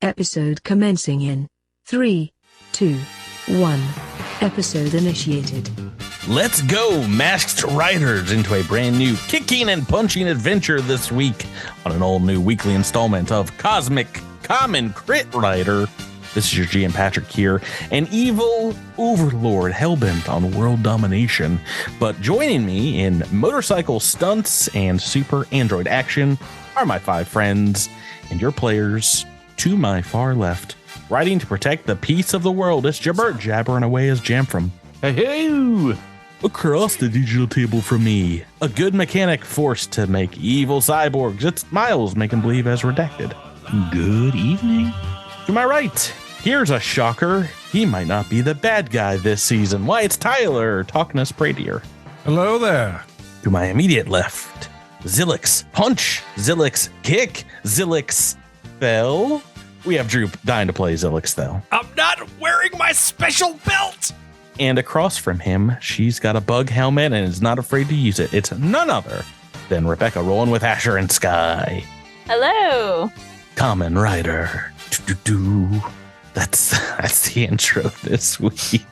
Episode commencing in 3, 2, 1. Episode initiated. Let's go, Masked Riders, into a brand new kicking and punching adventure this week on an all-new weekly installment of Cosmic Common Crit Rider. This is your GM Patrick here, an evil overlord hellbent on world domination. But joining me in motorcycle stunts and super android action are my 5 friends and your players to my far left. Riding to protect the peace of the world, it's Jabert, jabbering away as Jamfram. Hey-ho! Across the digital table from me, a good mechanic forced to make evil cyborgs, it's Miles, making believe as redacted. Good evening. To my right, here's a shocker. He might not be the bad guy this season. Why, it's Tyler, talking us Pradier. Hello there. To my immediate left, Zilix punch, Zilix kick, Zilix fell. We have Drew dying to play Zilix, though. I'm not wearing my special belt. And across from him, she's got a bug helmet and is not afraid to use it. It's none other than Rebecca rolling with Asher and Sky. Hello. Common Rider. Do-do-do. That's the intro this week.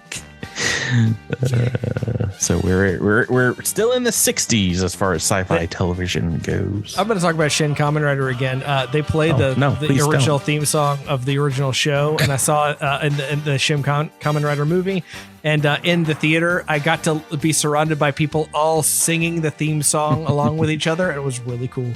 So we're still in the 60s as far as sci-fi television goes. I'm going to talk about Shin Kamen Rider again. They played the original theme song of the original show, and I saw it in the Shin Kamen Rider movie. And in the theater, I got to be surrounded by people all singing the theme song along with each other. It was really cool.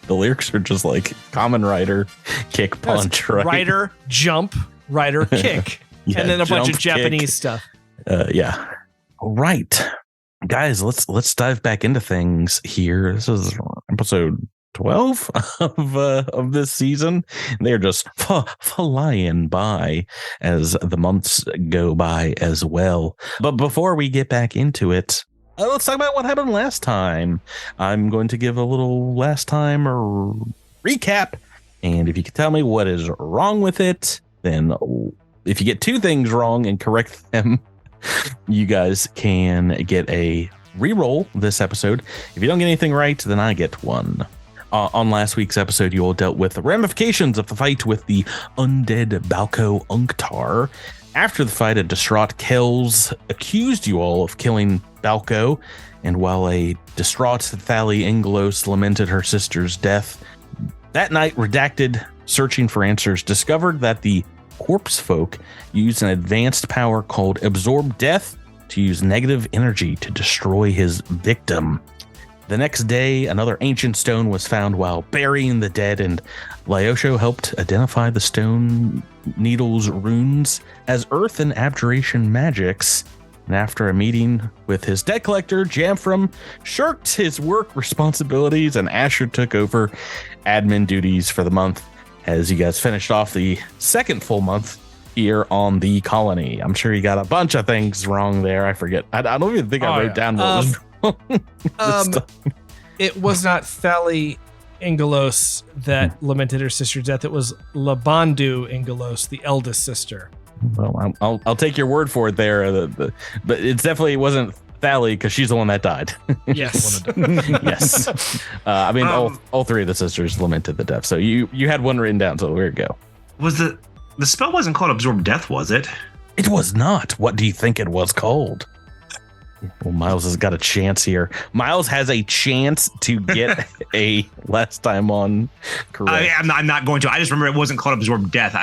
The lyrics are just like Kamen Rider, kick, punch, right? Rider, jump, rider, kick. Yeah, and then a bunch of kick. Japanese stuff. Yeah. All right, guys, let's dive back into things here. This is episode 12 of this season. They're just flying by as the months go by as well. But before we get back into it, let's talk about what happened last time. I'm going to give a little last time recap, and if you can tell me what is wrong with it, then if you get 2 things wrong and correct them, you guys can get a reroll this episode. If you don't get anything right, then I get one. On last week's episode, you all dealt with the ramifications of the fight with the undead Balco Unctar. After the fight, a distraught Kells accused you all of killing Balco, and while a distraught Thali Ingelos lamented her sister's death, that night, Redacted, searching for answers, discovered that the corpse folk used an advanced power called Absorb Death to use negative energy to destroy his victim. The next day, another ancient stone was found while burying the dead, and Lyosho helped identify the stone needle's runes as earth and abjuration magics. And after a meeting with his debt collector, Jamfram shirked his work responsibilities, and Asher took over admin duties for the month as you guys finished off the second full month here on the colony. I'm sure you got a bunch of things wrong there. I forget. I don't even think I wrote down what was wrong. It was not Thali Ingelos that lamented her sister's death. It was Labandu Ingelos, the eldest sister. Well, I'll take your word for it there. But it definitely wasn't Thali, because she's the one that died. Yes. Yes. I mean, all 3 of the sisters lamented the death. So you had one written down. So there you go. Was the spell wasn't called Absorb Death, was it? It was not. What do you think it was called? Well, Miles has got a chance here. Miles has a chance to get a last time on correct. I'm not going to. I just remember it wasn't called Absorb Death.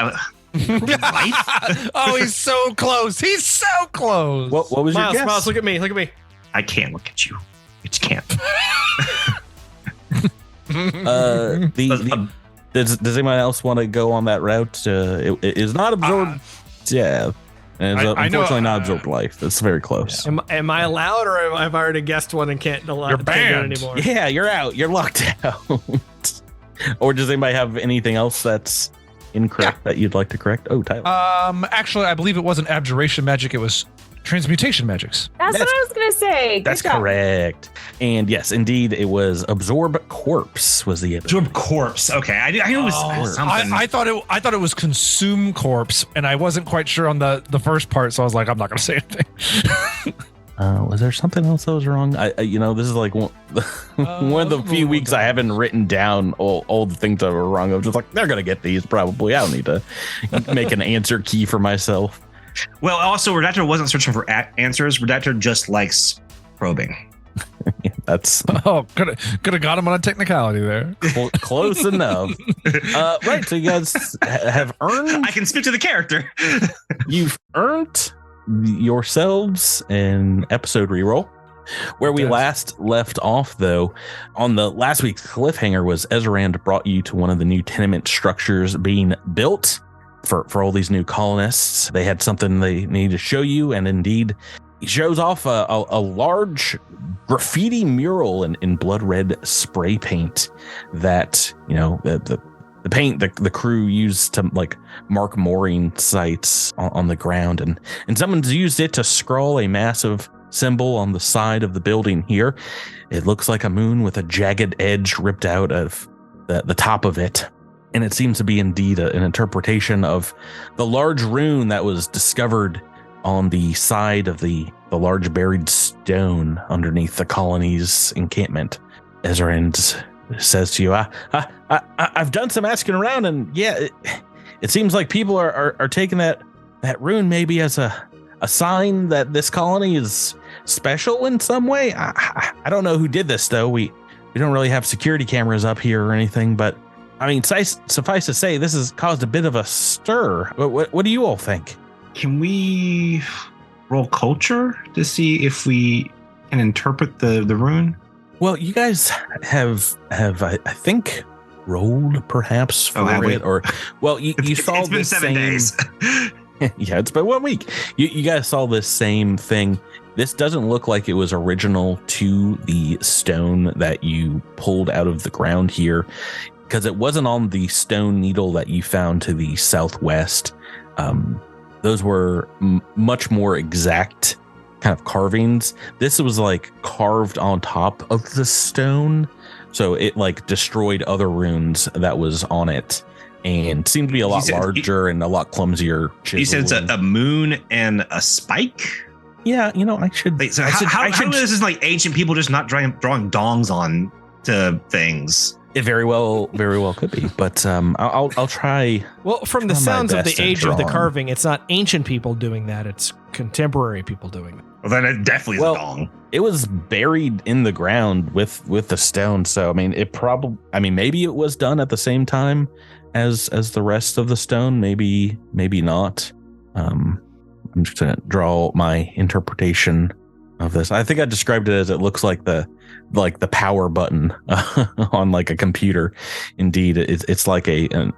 Oh, he's so close. He's so close. What was Miles, your guess? Miles, look at me. Look at me. I can't look at you. You just can't. Does anyone else want to go on that route? It is not absorbed. Yeah. And it's unfortunately not absorbed life. It's very close. Am I allowed, or have I already guessed one and can't do it anymore? Yeah, you're out. You're locked out. Or does anybody have anything else that's incorrect that you'd like to correct? Oh, Tyler. Actually, I believe it wasn't abjuration magic. It was transmutation magics. That's what I was going to say. That's correct. And yes, indeed, it was Absorb Corpse was the Absorb Corpse. Okay, I knew it was something. I thought it was Consume Corpse, and I wasn't quite sure on the first part, so I was like, I'm not going to say anything. Was there something else that was wrong? This is like one of the few weeks I haven't written down all the things that were wrong. I was just like, they're going to get these probably. I don't need to make an answer key for myself. Well, also, Redactor wasn't searching for answers. Redactor just likes probing. That's could have got him on a technicality there. Close enough. Right. So you guys have earned. I can speak to the character. You've earned yourselves an episode reroll. Where we last left off, though, on the last week's cliffhanger was Ezrand brought you to one of the new tenement structures being built for all these new colonists. They had something they needed to show you, and indeed, he shows off a large graffiti mural in blood red spray paint that, the paint the crew used to like mark mooring sites on the ground, and someone's used it to scrawl a massive symbol on the side of the building here. It looks like a moon with a jagged edge ripped out of the top of it. And it seems to be indeed an interpretation of the large rune that was discovered on the side of the large buried stone underneath the Colonies encampment. Ezrand says to you, I've done some asking around, and yeah, it seems like people are taking that rune maybe as a sign that this colony is special in some way. I don't know who did this, though. We don't really have security cameras up here or anything, but I mean, suffice to say, this has caused a bit of a stir. What do you all think? Can we roll culture to see if we can interpret the rune? Well, you guys have I think rolled perhaps for it, or well, you saw it's been 7 days. Yeah, it's been 1 week. You guys saw this same thing. This doesn't look like it was original to the stone that you pulled out of the ground here, because it wasn't on the stone needle that you found to the southwest. Those were much more exact kind of carvings. This was like carved on top of the stone, so it like destroyed other runes that was on it, and seemed to be a lot larger and a lot clumsier. You said it's a moon and a spike. Yeah, I should. Wait, so how this is like ancient people just not drawing dongs on to things? It very well could be, but I'll try. Well, from the sounds of the age of the carving, it's not ancient people doing that; it's contemporary people doing it. Well, then it definitely is a dong. It was buried in the ground with the stone, so I mean, maybe it was done at the same time as the rest of the stone. Maybe not. I'm just gonna draw my interpretation of this. I think I described it as it looks like the power button on like a computer. Indeed, it's like an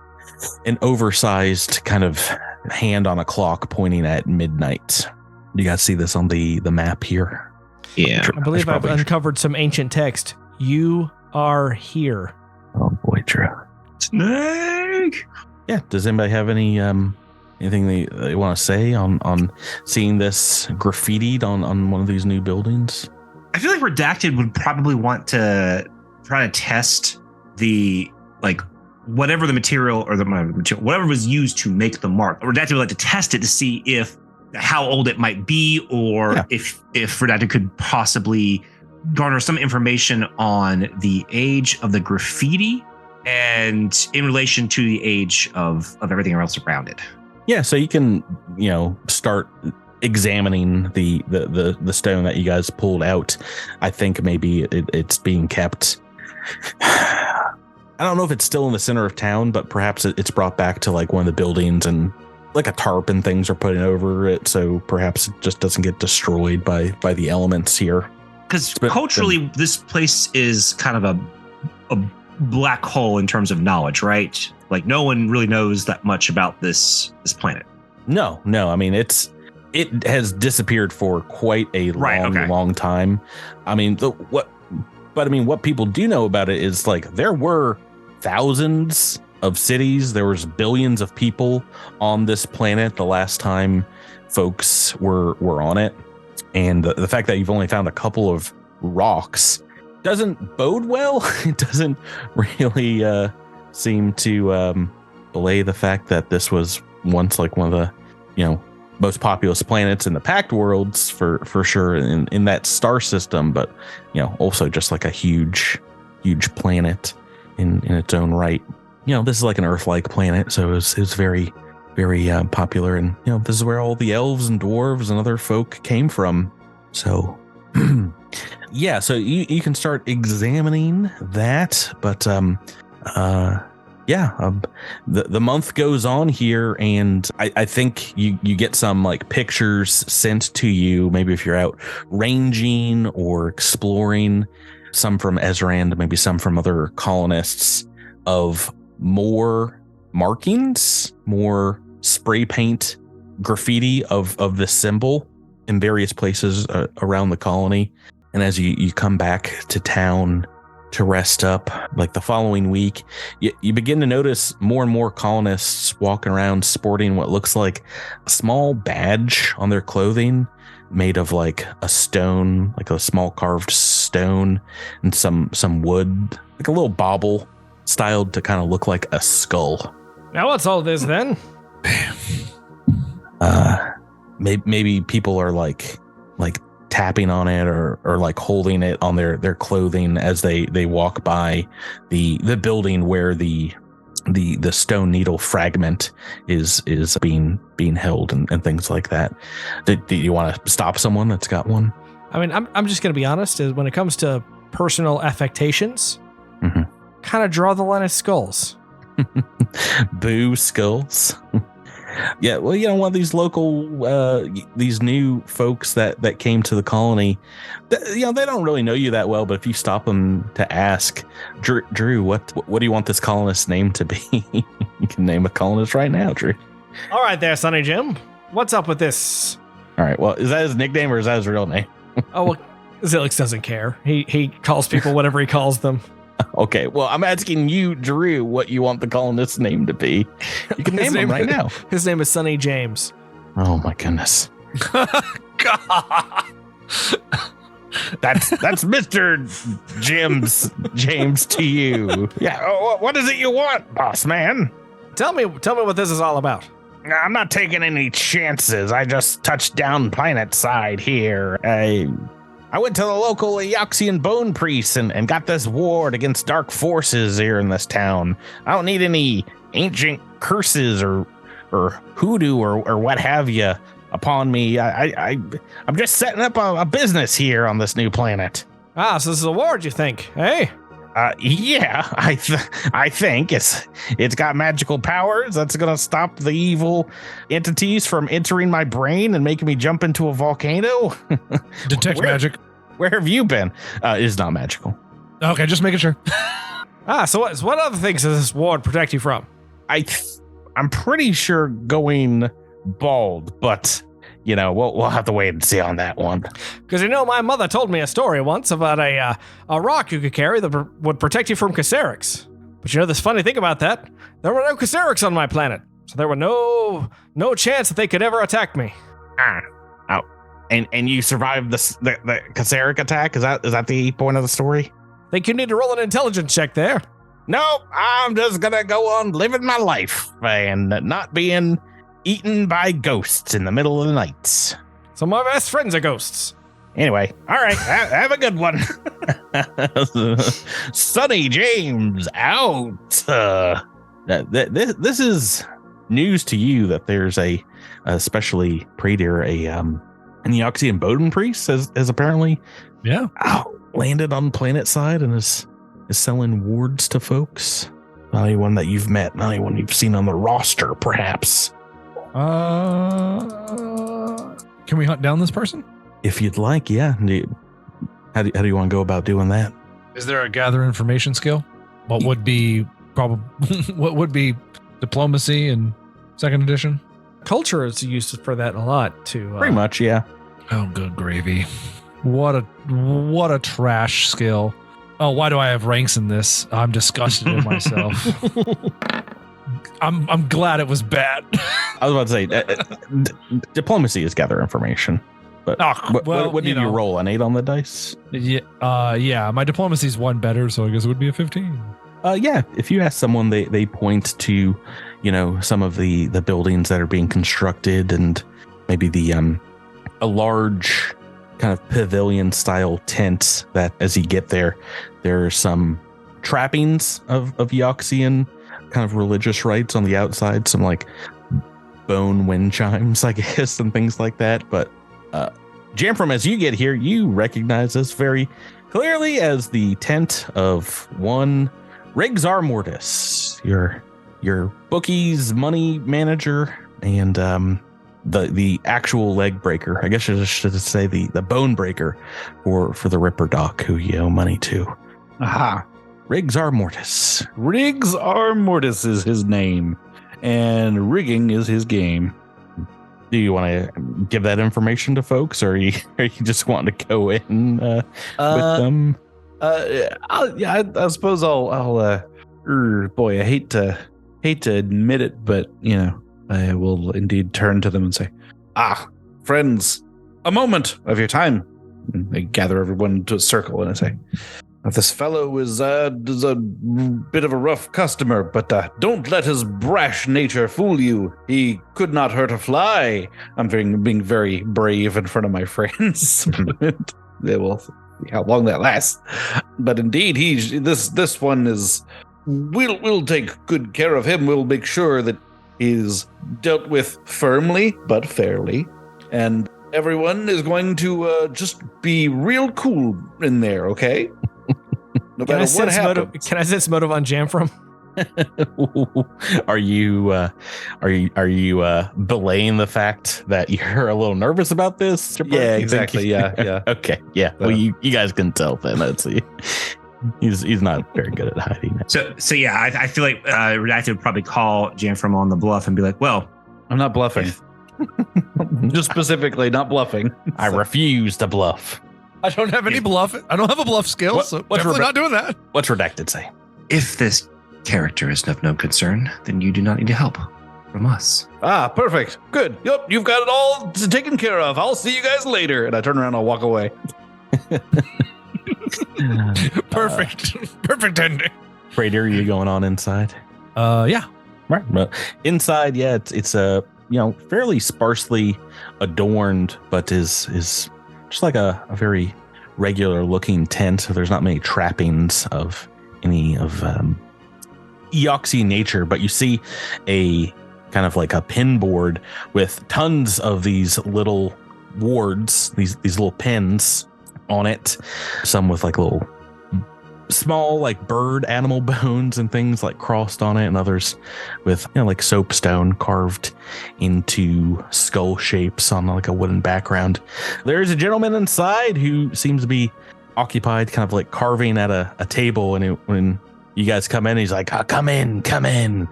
oversized kind of hand on a clock pointing at midnight. You guys see this on the map here? Yeah. I believe I've uncovered some ancient text. You are here. Oh boy, Drew. Snake. Yeah. Does anybody have anything they want to say on seeing this graffitied on one of these new buildings? I feel like Redacted would probably want to try to test the whatever the material or whatever was used to make the mark. Redacted would like to test it to see how old it might be, or if Redacted could possibly garner some information on the age of the graffiti and in relation to the age of everything else around it. Yeah, so you can, start examining the stone that you guys pulled out. I think maybe it's being kept. I don't know if it's still in the center of town, but perhaps it's brought back to like one of the buildings, and like a tarp and things are put over it, so perhaps it just doesn't get destroyed by the elements here. Because culturally, this place is kind of a black hole in terms of knowledge, right? Like no one really knows that much about this planet. No. I mean, it has disappeared for quite a long time. I mean, what people do know about it is like there were thousands of cities. There was billions of people on this planet the last time folks were on it. And the fact that you've only found a couple of rocks doesn't bode well. It doesn't really seem to belay the fact that this was once like one of the most populous planets in the Pact Worlds for sure in that star system, but also just like a huge planet in its own right. This is like an Earth-like planet, so it was very, very popular, and this is where all the elves and dwarves and other folk came from. So yeah, so you can start examining that, but the month goes on here, and I think you get some like pictures sent to you, maybe if you're out ranging or exploring, some from Ezrand, maybe some from other colonists, of more markings, more spray paint graffiti of this symbol in various places around the colony. And as you come back to town to rest up, like the following week, you begin to notice more and more colonists walking around sporting what looks like a small badge on their clothing made of like a stone, like a small carved stone, and some wood, like a little bauble styled to kind of look like a skull. Now what's all this then? Maybe people are like tapping on it or like holding it on their clothing as they walk by the building where the stone needle fragment is being held and things like that. Do you want to stop someone that's got one? I mean, I'm just going to be honest. Is when it comes to personal affectations, kind of draw the line at skulls. Boo skulls. Yeah, well, one of these local, these new folks that came to the colony, they don't really know you that well, but if you stop them to ask, Drew, what do you want this colonist's name to be? You can name a colonist right now, Drew. All right there, Sonny Jim. What's up with this? All right, well, is that his nickname or is that his real name? Oh, well, Zilix doesn't care. He calls people whatever he calls them. Okay, well, I'm asking you, Drew, what you want the colonist's name to be. You can name him right now. His name is Sonny James. Oh my goodness. God. That's Mr. James to you. Yeah, what is it you want, boss man? Tell me what this is all about. I'm not taking any chances. I just touched down planet side here. I went to the local Eoxian bone priest and got this ward against dark forces here in this town. I don't need any ancient curses or hoodoo or what have you upon me. I'm just setting up a business here on this new planet. Ah, so this is a ward, you think, eh? Yeah, I think it's got magical powers that's gonna stop the evil entities from entering my brain and making me jump into a volcano. Detect magic. Where have you been? It is not magical. Okay, just making sure. So what other things does this ward protect you from? I'm pretty sure going bald, but we'll have to wait and see on that one. Because my mother told me a story once about a rock you could carry that would protect you from Caserix. But this funny thing about that, there were no Caserix on my planet, so there were no chance that they could ever attack me. Oh, and you survived the Caseric attack? Is that the point of the story? Think you need to roll an intelligence check there? Nope, I'm just gonna go on living my life and not being eaten by ghosts in the middle of the night. So my best friends are ghosts. Anyway, all right, have a good one. Sonny James out. This is news to you that there's especially Praetor, an Eoxian Bodin priest has apparently landed on planet side and is selling wards to folks. Not anyone that you've met, not anyone you've seen on the roster, perhaps. Can we hunt down this person? If you'd like, yeah. How do you want to go about doing that? Is there a gather information skill? What would be what would be diplomacy in second edition? Culture is used for that a lot too. Pretty much, yeah. Oh, good gravy. What a trash skill. Oh, why do I have ranks in this? I'm disgusted in myself. I'm glad it was bad. I was about to say, diplomacy is gather information. But what did you roll? An 8 on the dice? Yeah. My diplomacy is 1 better, so I guess it would be a 15. Yeah. If you ask someone, they point to, some of the buildings that are being constructed and maybe a large kind of pavilion style tent that as you get there are some trappings of Yoxian kind of religious rites on the outside, some like bone wind chimes, I guess, and things like that. But Jamfram, as you get here, you recognize this very clearly as the tent of one Riggs R. Mortis, your bookie's money manager, and the actual leg breaker. I guess I should say the bone breaker for the Ripper Doc, who you owe money to. Aha. Riggs R. Mortis. Riggs R. Mortis is his name, and rigging is his game. Do you want to give that information to folks, or are you just wanting to go in with them? I suppose I'll boy, I hate to admit it, but I will indeed turn to them and say, friends, a moment of your time. And I gather everyone into a circle and I say, this fellow is a bit of a rough customer, but don't let his brash nature fool you. He could not hurt a fly. I'm being very brave in front of my friends. They will see how long that lasts. But indeed, this one is. We'll take good care of him. We'll make sure that he's dealt with firmly but fairly, and everyone is going to just be real cool in there. Okay. No matter what happens. Can I sense motive on Jamfram? Are you belaying the fact that you're a little nervous about this? Yeah, exactly. Yeah. Okay. Yeah. Well, you guys can tell then. Let's see. He's not very good at hiding it. So yeah, I feel like Redacted would probably call Jamfram on the bluff and be like, "Well, I'm not bluffing. Just specifically, not bluffing. I refuse to bluff. I don't have any bluff. I don't have a bluff skill, so definitely not doing that. What's Redacted say? If this character is of no concern, then you do not need help from us." Perfect. Good. Yep, you've got it all taken care of. I'll see you guys later. And I turn around and I'll walk away. Perfect. Perfect ending. Prater, are you going on inside? Yeah. Right. But inside, yeah, it's a fairly sparsely adorned, but is just like a very regular looking tent. So there's not many trappings of any of Eoxy nature, but you see a kind of like a pin board with tons of these little wards, these little pins on it, some with like little small like bird animal bones and things like crossed on it, and others with like soapstone carved into skull shapes on like a wooden background. There's a gentleman inside who seems to be occupied kind of like carving at a table, and when you guys come in, he's like, come in.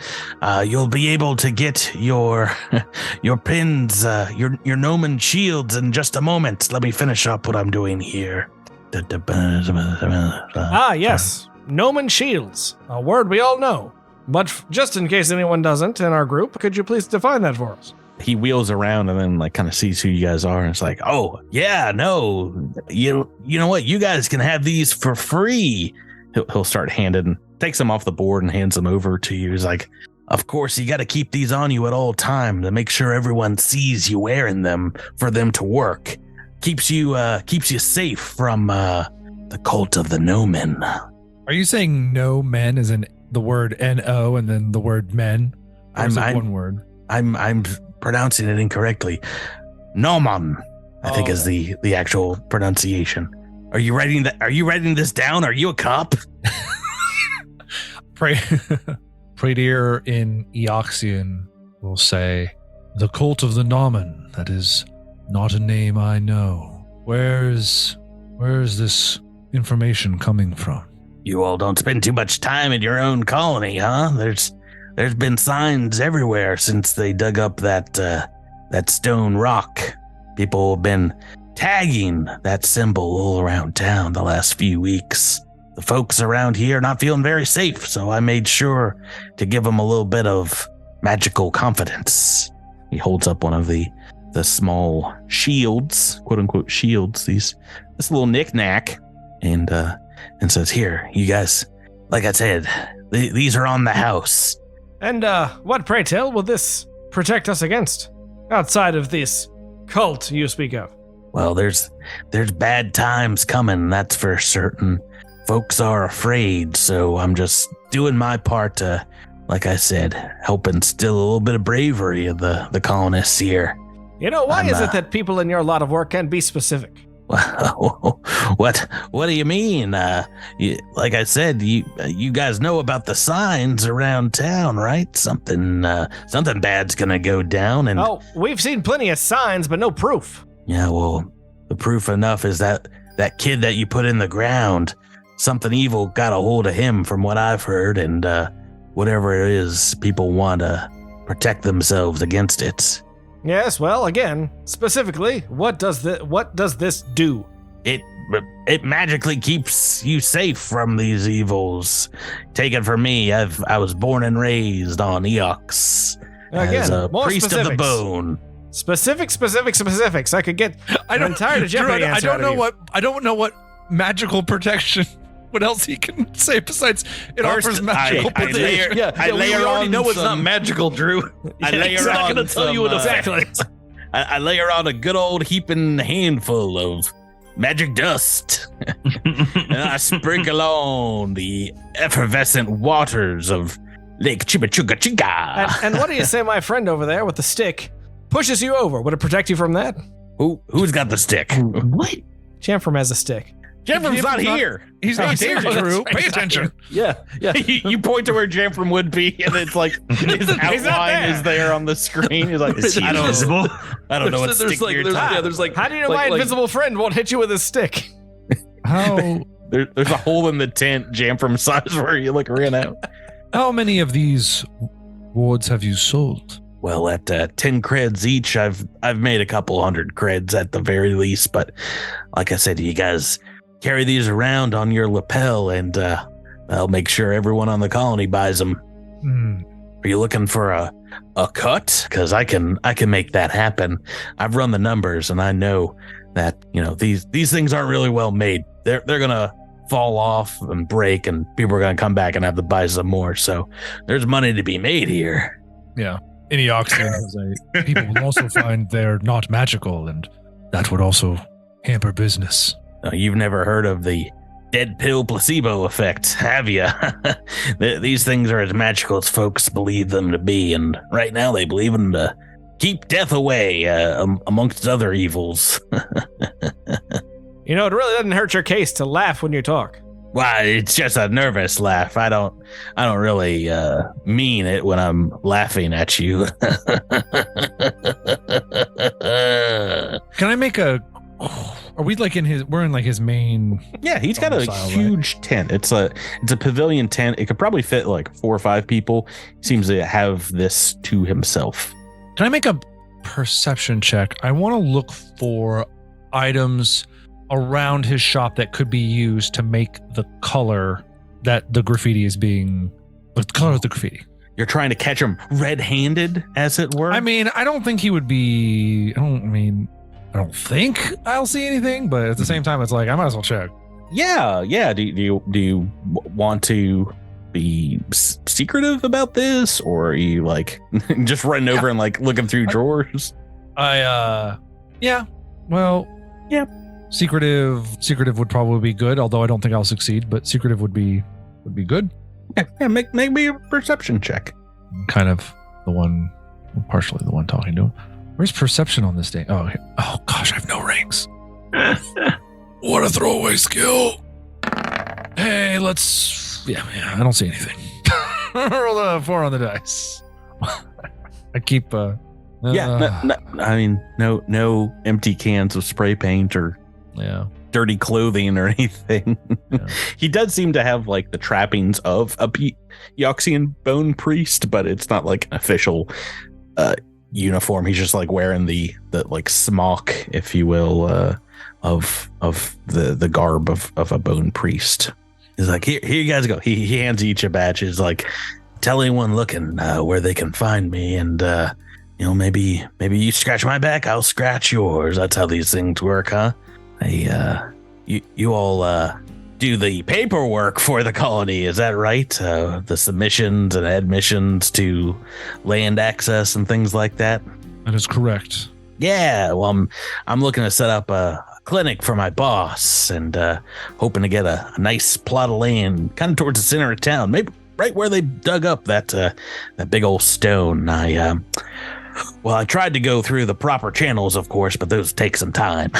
You'll be able to get your pins, your gnomon shields in just a moment. Let me finish up what I'm doing here. Yes. Gnomon shields. A word we all know. But just in case anyone doesn't in our group, could you please define that for us? He wheels around and then like kind of sees who you guys are, and it's like, oh yeah, no, you know what? You guys can have these for free. He'll start takes them off the board and hands them over to you. He's like, of course, you got to keep these on you at all time to make sure everyone sees you wearing them for them to work. Keeps you safe from the cult of the Gnomon. Are you saying no men as in the word N-O and then the word men? I'm one word. I'm pronouncing it incorrectly. Gnomon, I think is the actual pronunciation. Are you writing that? Are you writing this down? Are you a cop? Praetor in Eoxian will say, the cult of the Gnomon. That is not a name I know. Where's this information coming from? You all don't spend too much time in your own colony, huh? There's been signs everywhere since they dug up that stone rock. People have been tagging that symbol all around town the last few weeks. The folks around here are not feeling very safe, so I made sure to give them a little bit of magical confidence. He holds up one of the small shields, quote unquote shields, this little knick-knack, and says, here, you guys, like I said, these are on the house. And what, pray tell, will this protect us against? Outside of this cult you speak of? Well, there's bad times coming, that's for certain. Folks are afraid, so I'm just doing my part to, like I said, help instill a little bit of bravery of the colonists here. Why is it that people in your line of work can't be specific? What do you mean? Like I said, you guys know about the signs around town, right? Something bad's gonna go down, and we've seen plenty of signs, but no proof. Yeah, well, the proof enough is that kid that you put in the ground. Something evil got a hold of him, from what I've heard, and whatever it is, people want to protect themselves against it. Yes, well, again, specifically, what does this do? It magically keeps you safe from these evils. Take it from me, I was born and raised on Eox as a priest specifics. of the bone. Specifics. I could get. I'm tired of Jeopardy. I don't know what magical protection. What else he can say besides it offers magical protection? I layer on. Know it's not magical, Drew. I layer on. Gonna tell you what exactly. I layer on a good old heaping handful of magic dust, and I sprinkle on the effervescent waters of Lake Chibachuga. And what do you say, my friend over there with the stick pushes you over? Would it protect you from that? Who's got the stick? What? Jamfram has a stick. Jamfram's not here. He's not here, Drew. Right. Pay attention. Yeah. You point to where Jamfram would be, and it's like his outline is there on the screen. He's like, Is he invisible? I don't know what stick you're talking. There's like. How do you know my invisible friend won't hit you with his stick? How? There's a hole in the tent, Jamfram size, where you ran out. How many of these wards have you sold? Well, at 10 creds each, I've made a couple hundred creds at the very least. But like I said, you guys carry these around on your lapel, and I'll make sure everyone on the colony buys them. Are you looking for a cut? Because I can make that happen. I've run the numbers, and I know that these things aren't really well made. They're gonna fall off and break, and people are gonna come back and have to buy some more. So there's money to be made here. Yeah. In Eoxian, people will also find they're not magical, and that would also hamper business. You've never heard of the dead pill placebo effect, have you? These things are as magical as folks believe them to be, and right now they believe them to keep death away, amongst other evils. It really doesn't hurt your case to laugh when you talk. Why, it's just a nervous laugh. I don't really mean it when I'm laughing at you. Can I make a? Are we like in his? We're in like his main. Yeah, he's got a huge tent. It's a pavilion tent. It could probably fit like 4 or 5 people. He seems to have this to himself. Can I make a perception check? I want to look for items around his shop that could be used to make the color that the graffiti is being. The color of the graffiti. You're trying to catch him red-handed, as it were. I mean, I don't think he would be. I don't think I'll see anything, but at the same time, it's like I might as well check. Yeah. Do you want to be secretive about this, or are you like just running over and like looking through drawers? Yeah. Well, yeah. Secretive would probably be good, although I don't think I'll succeed. But secretive would be good. Yeah. Make me a perception check. Kind of partially the one talking to him. Where's perception on this day? Oh gosh, I have no rings. What a throwaway skill. Hey, let's. Yeah, I don't see anything. Roll a 4 on the dice. I keep. No, I mean, no empty cans of spray paint or dirty clothing or anything. Yeah. He does seem to have like the trappings of a Eoxian bone priest, but it's not like an official uniform. He's just like wearing the like smock, if you will, of the garb of a bone priest. He's like, here you guys go. He hands each a badge. He's like, tell anyone looking where they can find me, and maybe you scratch my back, I'll scratch yours. That's how these things work, huh? You all do the paperwork for the colony, is that right? The submissions and admissions to land access and things like that? That is correct. Yeah, well, I'm looking to set up a clinic for my boss and hoping to get a nice plot of land kind of towards the center of town, maybe right where they dug up that big old stone. I tried to go through the proper channels, of course, but those take some time.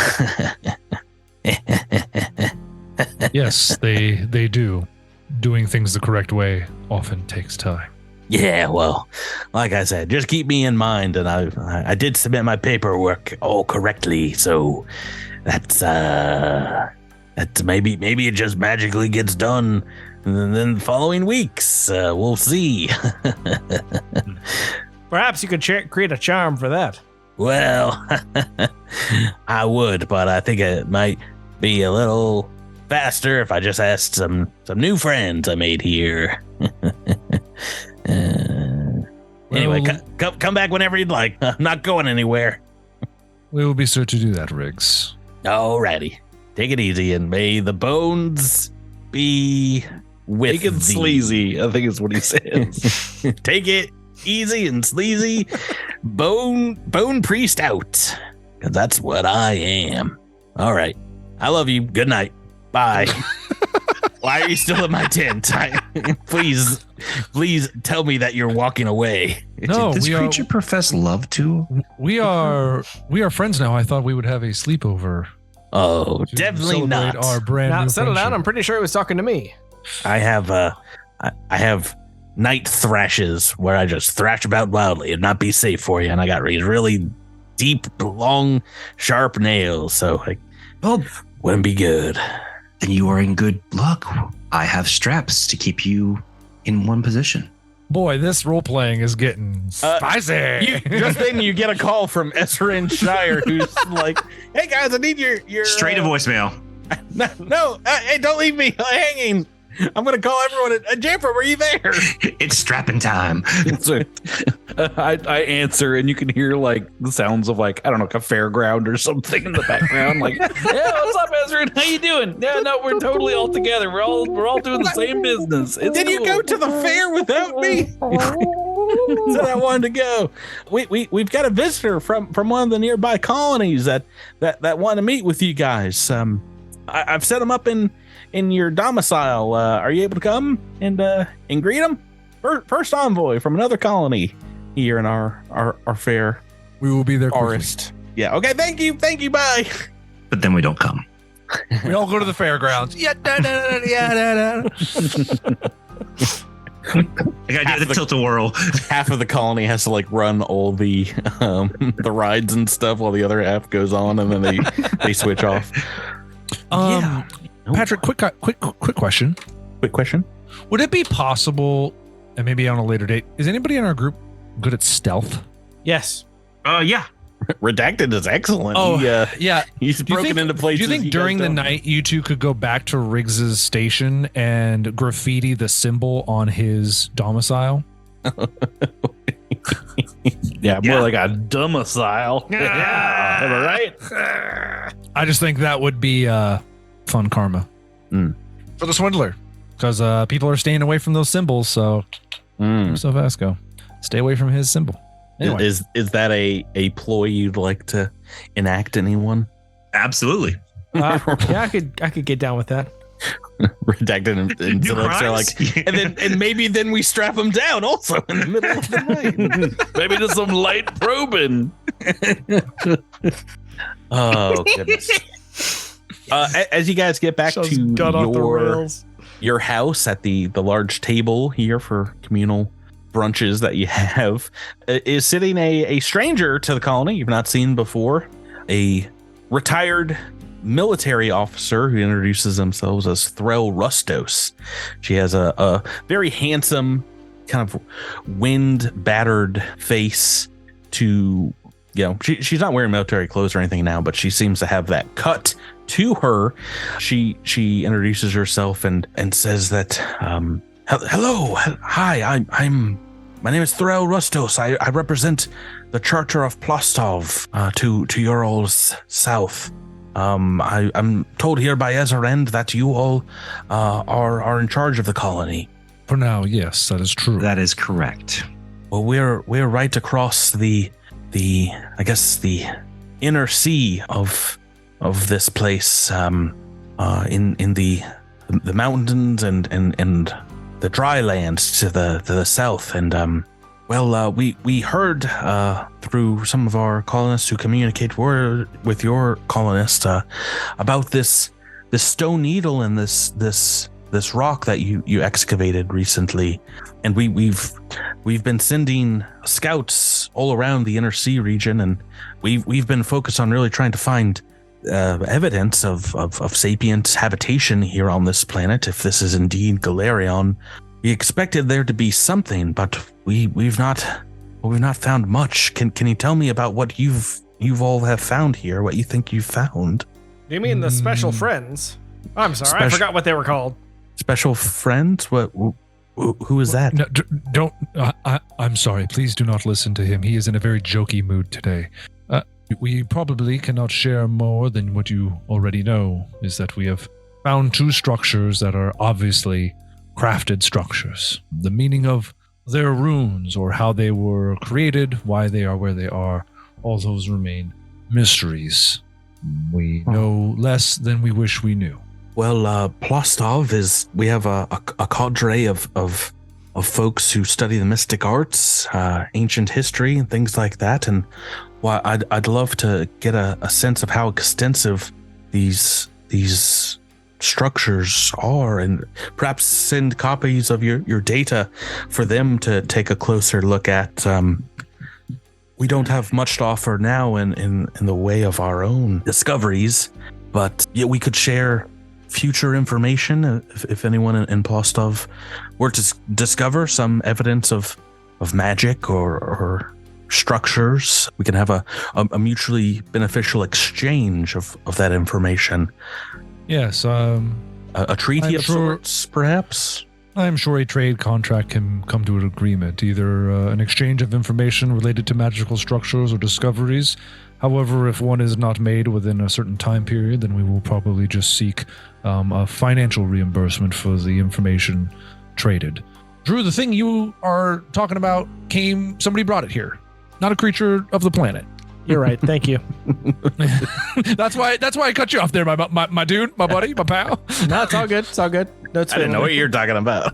Yes, they do. Doing things the correct way often takes time. Yeah, well, like I said, just keep me in mind, and I did submit my paperwork all correctly, so that's maybe it just magically gets done, and then the following weeks we'll see. Perhaps you could create a charm for that. Well, I would, but I think it might be a little faster if I just asked some new friends I made here. Anyway, come back whenever you'd like. I'm not going anywhere. We will be sure to do that, Riggs. Alrighty. Take it easy, and may the bones be with Take it sleazy, I think is what he says. Take it easy and sleazy. Bone priest out. 'Cause that's what I am. All right. I love you. Good night. Bye. Why are you still in my tent? Please tell me that you're walking away. No, Did this creature profess love to? We are friends now. I thought we would have a sleepover. Oh, definitely not. Our brand Now new settle down. friendship. I'm pretty sure he was talking to me. I have night thrashes where I just thrash about wildly and not be safe for you. And I got these really deep, long, sharp nails, so it wouldn't be good. Then you are in good luck. I have straps to keep you in one position. Boy, this role playing is getting spicy. Just then you get a call from Esrin Shire, who's like, "Hey guys, I need your Straight to voicemail. No, hey, don't leave me hanging. I'm gonna call everyone. Jamfer, were you there? It's strapping time. So, I answer, and you can hear like the sounds of like, I don't know, like a fairground or something in the background. Like, yeah, what's up, Ezra? How you doing? Yeah, no, we're totally all together. We're all doing the same business. It's Did you go to the fair without me? Said I wanted to go. We've got a visitor from one of the nearby colonies that want to meet with you guys. I've set them up in your domicile. Are you able to come and greet them? First envoy from another colony here in our fair. We will be there forest. Yeah. Okay. Thank you. Bye. But then we don't come. We all go to the fairgrounds. Yeah. I gotta do the tilt-a-whirl. Half of the colony has to like run all the rides and stuff while the other half goes on, and then they switch off. Patrick, quick question. Quick question. Would it be possible, and maybe on a later date, is anybody in our group good at stealth? Yes. Yeah. Redacted is excellent. Oh, yeah. He's broken into places. Do you think during the night you two could go back to Riggs's station and graffiti the symbol on his domicile? Yeah, more like a domicile. Yeah. Am I right? I just think that would be fun karma for the swindler, because people are staying away from those symbols. So, so Vasco, stay away from his symbol. Anyway. Is that a ploy you'd like to enact, anyone? Absolutely. Yeah, I could get down with that. Redacted and Phillips are like, and maybe then we strap them down also in the middle of the night. Maybe just some light probing. Oh goodness. As you guys get back to your house at the large table here for communal brunches that you have, is sitting a stranger to the colony you've not seen before, a retired military officer who introduces themselves as Threll Rustos. She has a very handsome, kind of wind battered face. She's not wearing military clothes or anything now, but she seems to have that cut to her. She introduces herself and says that hello, hi, my name is Threll Rustos. I represent the Charter of Plostov to your all's south. I'm told here by Ezerend that you all are in charge of the colony. For now, yes, that is true. That is correct. Well, we're right across the inner sea of this place, in the mountains and the dry lands to the south. And we heard through some of our colonists who communicate with your colonists about this stone needle and this rock that you excavated recently, and we've been sending scouts all around the inner sea region, and we've been focused on really trying to find evidence of sapient habitation here on this planet. If this is indeed Galarion, we expected there to be something, but we've not found much. Can you tell me about what you've all have found here? What you think you've found? Do you mean the special friends? I'm sorry, I forgot what they were called. Special friends? What? Who is that? No, don't. I'm sorry. Please do not listen to him. He is in a very jokey mood today. We probably cannot share more than what you already know, is that we have found 2 structures that are obviously crafted structures. The meaning of their runes or how they were created, why they are where they are, all those remain mysteries. We know less than we wish we knew. Well, Plostov we have a cadre of folks who study the mystic arts, ancient history, and things like that. And well, I'd love to get a sense of how extensive these structures are, and perhaps send copies of your data for them to take a closer look at. We don't have much to offer now in the way of our own discoveries, but yet we could share future information if anyone in Plostov were to discover some evidence of magic or structures. We can have a mutually beneficial exchange of that information. Yes, a treaty of sorts, perhaps? I'm sure a trade contract can come to an agreement, either an exchange of information related to magical structures or discoveries. However, if one is not made within a certain time period, then we will probably just seek a financial reimbursement for the information traded. Drew, the thing you are talking about somebody brought it here, not a creature of the planet. You're right. Thank you. That's why I cut you off there, my dude, my buddy, my pal. No, it's all good. It's all good. No, I didn't know what you're talking about.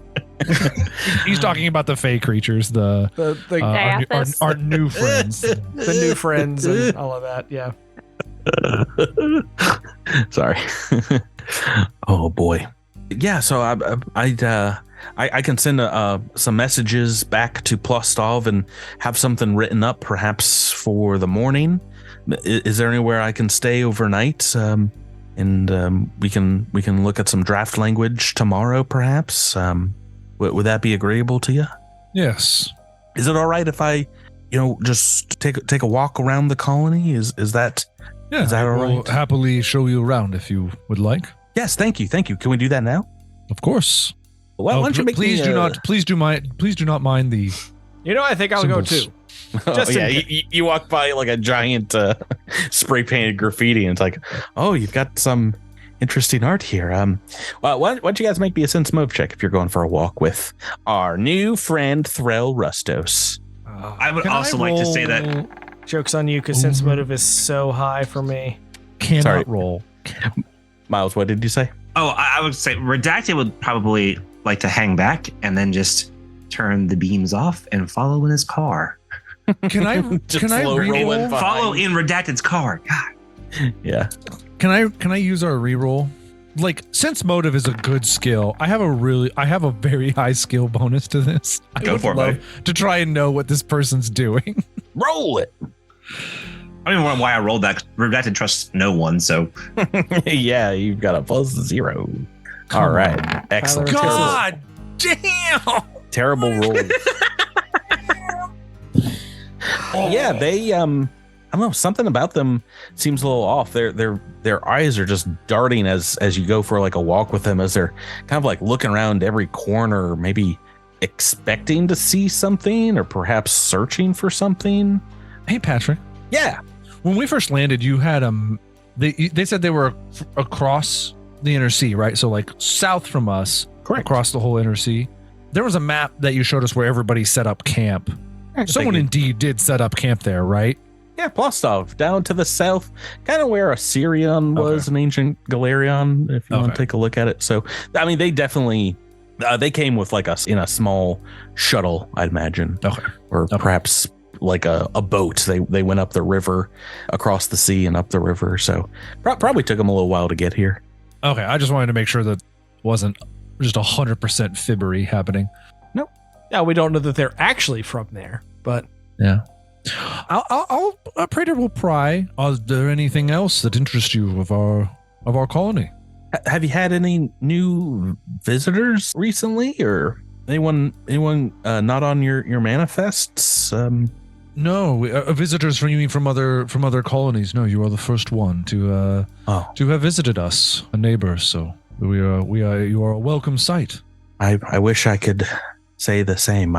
He's talking about the Fey creatures, our new friends, the new friends, and all of that. Yeah. Sorry. Oh boy. Yeah. So I can send some messages back to Plostov and have something written up, perhaps for the morning. Is there anywhere I can stay overnight? And we can look at some draft language tomorrow, perhaps. Would that be agreeable to you? Yes. Is it all right if I, just take a walk around the colony? Is that? Yeah. Is that all right? I will happily show you around if you would like. Yes. Thank you. Can we do that now? Of course. Well, why don't you make please do not mind the. I think I'll symbols. go too. You walk by like a giant spray painted graffiti, and it's like, oh, you've got some interesting art here. Well, why don't you guys make me a sense motive check if you're going for a walk with our new friend Threll Rustos. I would also like to say that joke's on you because sense motive is so high for me. Cannot roll. Miles, what did you say? Oh, I would say Redacted would probably like to hang back and then just turn the beams off and follow in his car. Can I reroll? Follow in Redacted's car. God. Yeah. Can I use our reroll? Like, sense motive is a good skill. I have a very high skill bonus to this. Go for it, buddy. To try and know what this person's doing. Roll it. I don't even know why I rolled that. Redacted trusts no one, so. Yeah, you've got a +0. All right. Excellent. God damn. Terrible roll. Yeah, they I don't know, something about them seems a little off. Their eyes are just darting as you go for like a walk with them, as they're kind of like looking around every corner, maybe expecting to see something or perhaps searching for something. Hey Patrick. Yeah. When we first landed, you had they said they were across the inner sea, right? So like south from us, correct, across the whole inner sea. There was a map that you showed us where everybody set up camp. Someone indeed did set up camp there, right? Yeah, Plostov, down to the south, kind of where Assyrian was in ancient Galerion, if you want to take a look at it. So, I mean, they definitely, they came with like us in a small shuttle, I'd imagine. Or perhaps like a boat. They went up the river, across the sea and up the river. So probably took them a little while to get here. Okay, I just wanted to make sure that wasn't just 100% fibbery happening. Nope. Yeah, we don't know that they're actually from there, but... Yeah. I'll Praetor will pry. Is there anything else that interests you of our colony? Have you had any new visitors recently, or anyone not on your manifests? No, visitors from other colonies. No, you are the first one to have visited us, a neighbor. So you are a welcome sight. I wish I could say the same.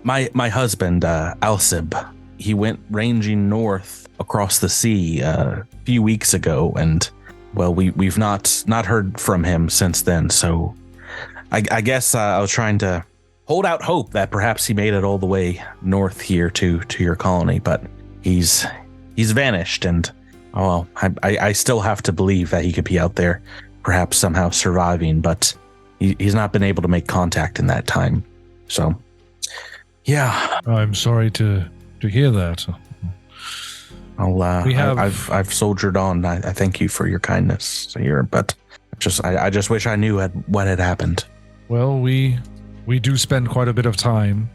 My husband, Alsib, he went ranging north across the sea a few weeks ago, and well, we've not heard from him since then. So I guess I was trying to hold out hope that perhaps he made it all the way north here to your colony, but he's vanished, and I still have to believe that he could be out there, perhaps somehow surviving, but he's not been able to make contact in that time. So. Yeah, I'm sorry to hear that. I've soldiered on. I thank you for your kindness here, but I just wish I knew what had happened. Well, we do spend quite a bit of time,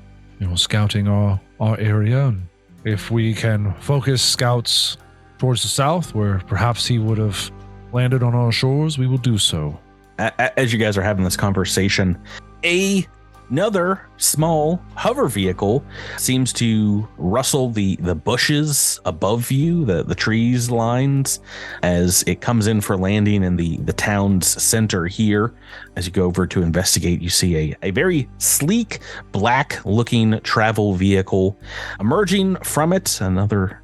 scouting our area, and if we can focus scouts towards the south, where perhaps he would have landed on our shores, we will do so. As you guys are having this conversation, another small hover vehicle seems to rustle the bushes above you, the trees lines, as it comes in for landing in the town's center here. As you go over to investigate, you see a very sleek, black-looking travel vehicle. Emerging from it, another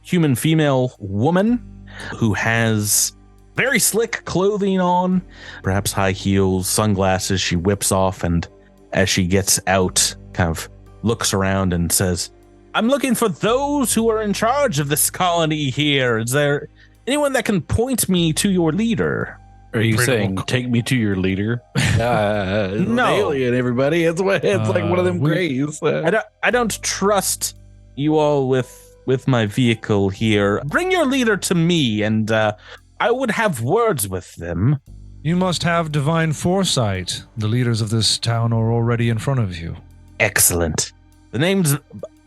human female woman who has very slick clothing on, perhaps high heels, sunglasses. She whips off, and as she gets out, kind of looks around and says, "I'm looking for those who are in charge of this colony here. Is there anyone that can point me to your leader?" Are you saying, take me to your leader? No. Alien, everybody. It's like one of them grays. I don't trust you all with my vehicle here. Bring your leader to me, and I would have words with them. You must have divine foresight. The leaders of this town are already in front of you. Excellent. The name's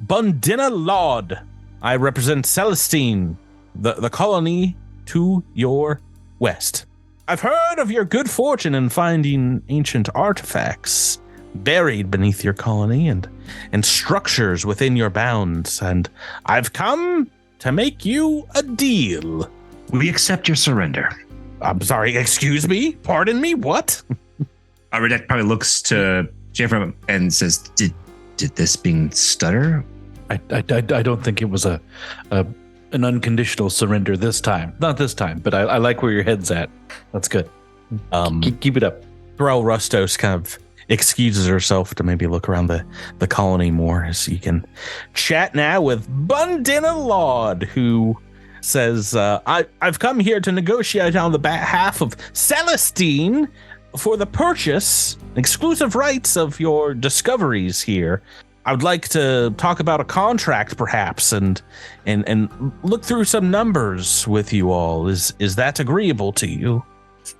Bundina Laud. I represent Celestine, the colony to your west. I've heard of your good fortune in finding ancient artifacts buried beneath your colony and structures within your bounds, and I've come to make you a deal. We accept your surrender. I'm sorry, excuse me? Pardon me, what? Redak probably looks to Jennifer and says, Did this being stutter? I don't think it was an unconditional surrender this time. Not this time, but I like where your head's at. That's good. Keep it up. Thrall Rustos kind of excuses herself to maybe look around the colony more, as you can chat now with Bundina Laud, who says, I've come here to negotiate on the behalf of Celestine for the purchase, exclusive rights of your discoveries here. I would like to talk about a contract, perhaps, and look through some numbers with you all. Is that agreeable to you?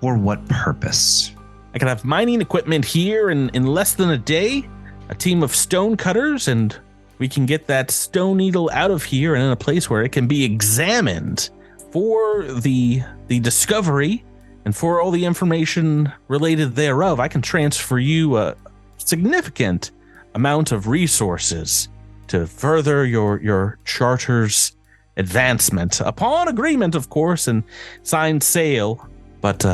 For what purpose? I can have mining equipment here in less than a day, a team of stone cutters, and we can get that stone needle out of here and in a place where it can be examined for the discovery and for all the information related thereof. I can transfer you a significant amount of resources to further your charter's advancement, upon agreement, of course, and signed sale. But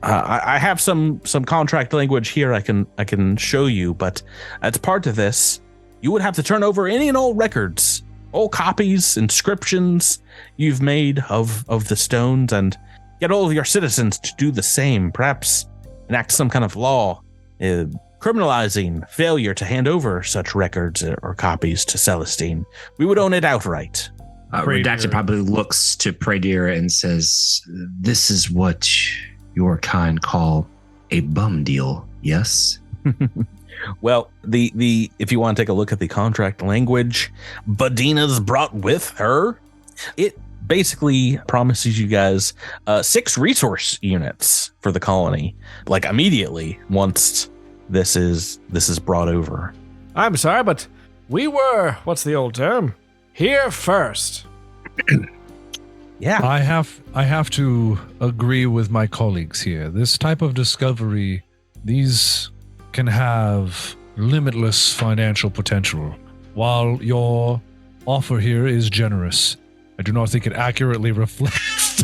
I have some contract language here I can show you, but as part of this, you would have to turn over any and all records, all copies, inscriptions you've made of the stones, and get all of your citizens to do the same. Perhaps enact some kind of law criminalizing failure to hand over such records or copies to Celestine. We would own it outright. Redacted probably looks to Pradier and says, "This is what your kind call a bum deal, yes?" Well, the if you want to take a look at the contract language Badina's brought with her, it basically promises you guys 6 resource units for the colony, like immediately once this is brought over. I'm sorry, but we were, what's the old term? Here first. Yeah. I have to agree with my colleagues here. This type of discovery, these can have limitless financial potential. While your offer here is generous, I do not think it accurately reflects.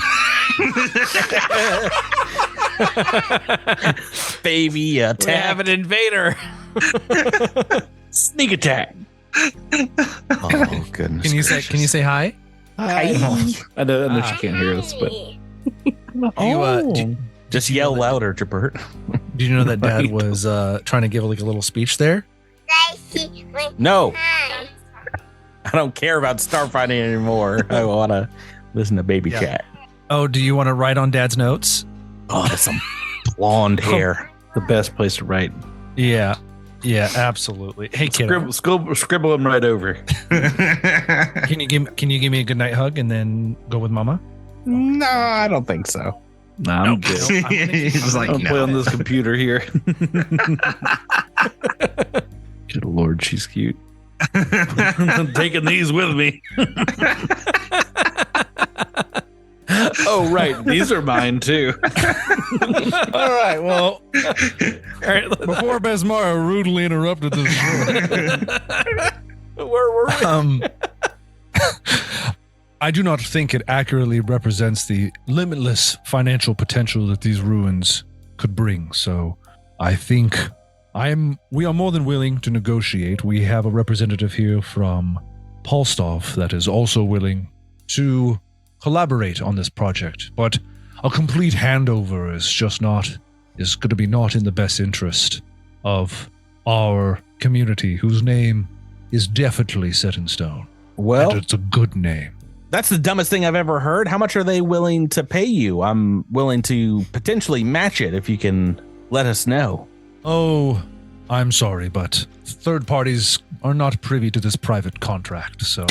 Baby attack. We have an invader. Sneak attack. Oh goodness. Can you say hi? Hi. I know she can't hear us, but just yell louder, Jabert. Did you know that Dad was trying to give like a little speech there? No. I don't care about starfighting anymore. I want to listen to Baby Cat. Oh, do you want to write on Dad's notes? Oh, that's some blonde hair. the best place to write. Yeah, absolutely. Hey, kid, scribble them right over. Can you give me a goodnight hug and then go with Mama? No, I don't think so. Nah, I'm good. He's like, I'll no. play on this computer here. Good Lord, she's cute. I'm taking these with me. Oh, right. These are mine, too. All right. Well, before Besmara rudely interrupted this Where were we? I do not think it accurately represents the limitless financial potential that these ruins could bring. So I think we are more than willing to negotiate. We have a representative here from Polstov that is also willing to collaborate on this project, but a complete handover is going to be not in the best interest of our community, whose name is definitely set in stone. Well, and it's a good name. That's the dumbest thing I've ever heard. How much are they willing to pay you? I'm willing to potentially match it if you can let us know. Oh, I'm sorry, but third parties are not privy to this private contract, so...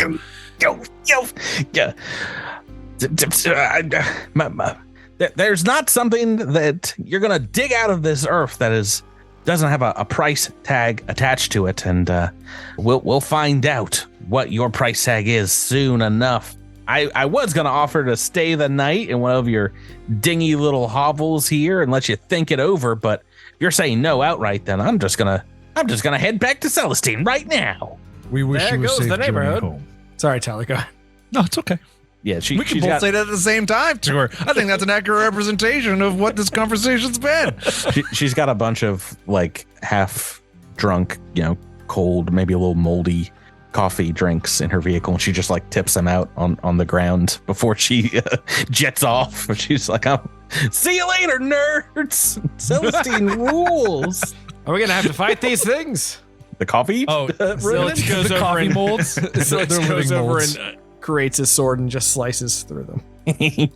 There's not something that you're going to dig out of this earth that doesn't have a price tag attached to it, and we'll find out what your price tag is soon enough. I was going to offer to stay the night in one of your dingy little hovels here and let you think it over, but if you're saying no outright, then I'm just gonna head back to Celestine right now. We wish There you a goes safe the journey neighborhood. home. Sorry, Tally, go ahead. No, it's okay. Yeah, We can both say that at the same time to her. I think that's an accurate representation of what this conversation's been. She's got a bunch of like half drunk, cold, maybe a little moldy coffee drinks in her vehicle, and she just like tips them out on the ground before she jets off. She's like, see you later, nerds. Celestine rules. Are we gonna have to fight these things? The coffee? Oh, Zilch goes the over coffee and molds. Zilch They're goes living over molds. and creates his sword and just slices through them.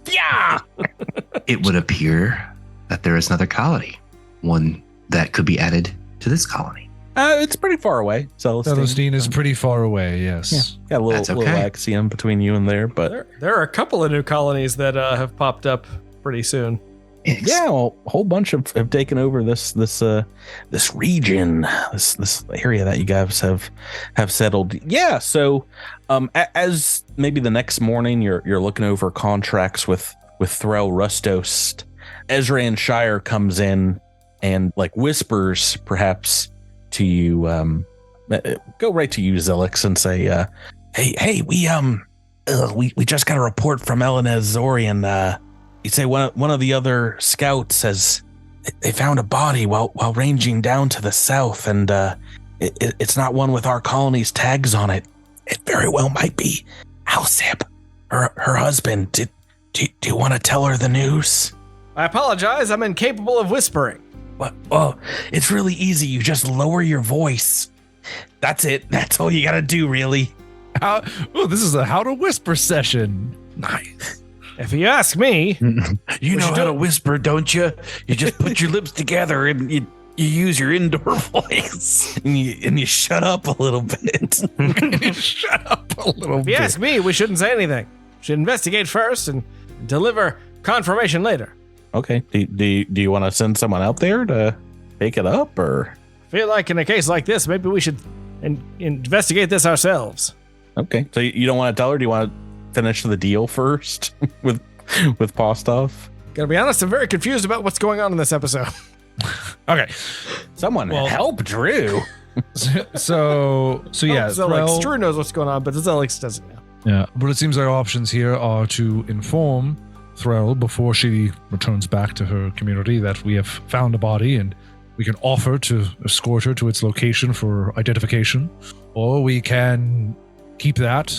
Yeah. It would appear that there is another colony, one that could be added to this colony. It's pretty far away. Celestine is pretty far away, yes. Got a That's little okay. axiom between you and there, but There are a couple of new colonies that have popped up pretty soon. yeah, well, a whole bunch have taken over this region, this area that you guys have settled. Yeah, so as maybe the next morning you're looking over contracts with Threll Rustost, Ezran Shire comes in and like whispers perhaps to you, go right to you, Zilix, and say, hey, we just got a report from Elena Zorian. You'd say one of the other scouts says they found a body while ranging down to the south, and it's not one with our colony's tags on it. It very well might be Alsip, her husband. Do you want to tell her the news? I apologize. I'm incapable of whispering. Well, it's really easy. You just lower your voice. That's it. That's all you gotta do, really. This is a how to whisper session. Nice. If you ask me, you know how to whisper, don't you? You just put your lips together and you use your indoor voice, and you shut up a little bit. Shut up a little if bit. you ask me, we shouldn't say anything. We should investigate first and deliver confirmation later. Okay. Do you want to send someone out there to pick it up, or? I feel like in a case like this, maybe we should investigate this ourselves. Okay. So you don't want to tell her? Do you want to finish the deal first with Postov? Gotta be honest, I'm very confused about what's going on in this episode. Okay. Someone help Drew. So yeah. Like Drew knows what's going on, but Zelix doesn't know. Yeah, but it seems our options here are to inform Threll before she returns back to her community that we have found a body, and we can offer to escort her to its location for identification, or we can keep that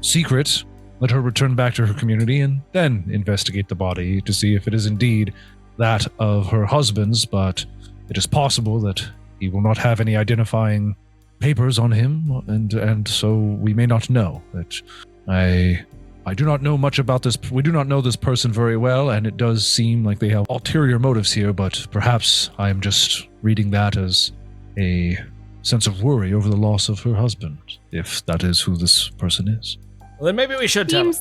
secret, let her return back to her community, and then investigate the body to see if it is indeed that of her husband's, but it is possible that he will not have any identifying papers on him, and so we may not know. That I do not know much about this. We do not know this person very well, and it does seem like they have ulterior motives here, but perhaps I am just reading that as a sense of worry over the loss of her husband, if that is who this person is. Well, then maybe we should tell her.